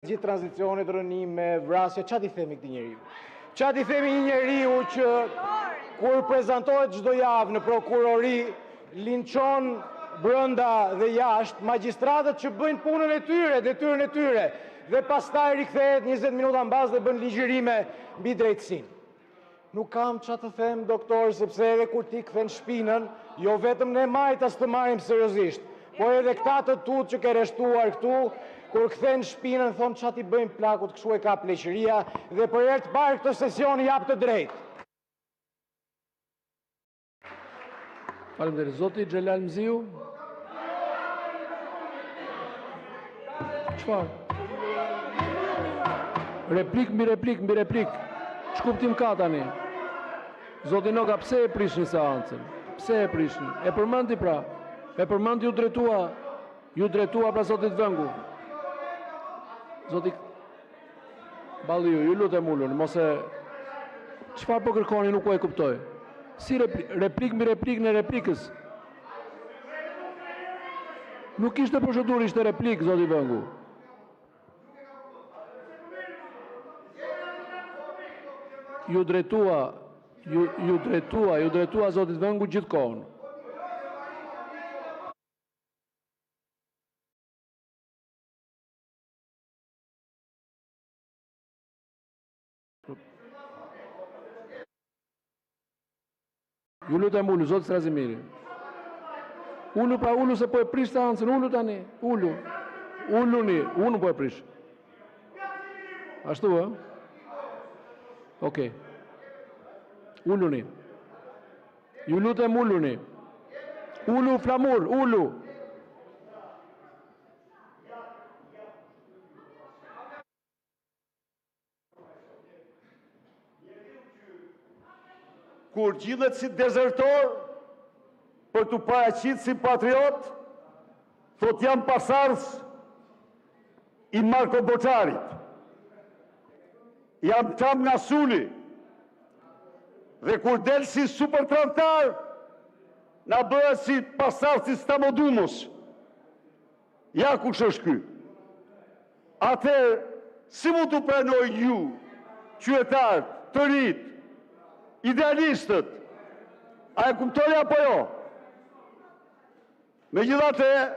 Gjithë tranzicionit, rënime, vrasje, qa t'i themi këti njeriu? Qa t'i themi një njeriu që kur prezentohet çdo javë në prokurori, linçon brenda dhe jashtë magjistratët që bëjnë punën e tyre, detyrën e tyre, dhe pastaj rikthehet 20 minuta mbas dhe bën ligjërime mbi drejtësinë. Nuk kam qa të them, doktor, sepse edhe kur ti kthen shpinën, jo vetëm ne majtas të marrim seriozisht, po edhe këta të tut që ke rreshtuar këtu, kur kthen shpinën, thonë qa t'i bëjmë plakut, kështu e ka pleqëria, dhe për herë të parë këtë sesion jap të drejtë. Faleminderit. Zoti Xhelal Mziu. Çfarë? Replik mbi replik mbi replik. Ç'kuptim ka tani? Zoti Noga, pse e prishni seancën? Pse e prishni? E përmendi pra. E përmend ju drejtua pra zotit Vëngu. Zoti Balliu, ju lutem uluni, mos e çfarë po kërkoni, nuk po e kuptoj. Si replik mbi replik në replikës? Nuk ishte procedurë, ishte replik, zoti Vëngu. Ju drejtua zotit Vëngu gjithkohën. Ju lutem ulu, zoti Strazimiri. Ulu pra ulu, se po e prish seancën, ulu tani, ulu. Uluni, unë po e prish. Ashtu, Okej. Uluni. Ju lutem uluni. Ulu flamur, ulu. Kur gjillet si dezertor, për të paraqit si patriot, thot jam pasardhës i Marko Boçarit. Jam tam nga Suli. Dhe kur del si super tramtar, na bëhet si pasardhës i Stamodumos. Ja kush është ky. Atëherë, si mund të pranoj ju, qytetarët, të rinjt, idealistët, a e kuptoni apo jo? Megjithatë,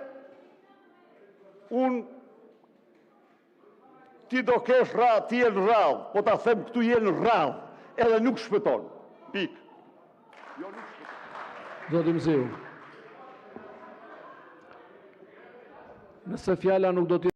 ti do kesh ti je në radhë, po ta them këtu je në radhë, edhe nuk shpëton. Pik. Jo, nuk shpëton. Zoti Mziu. Nëse fjala nuk do t'i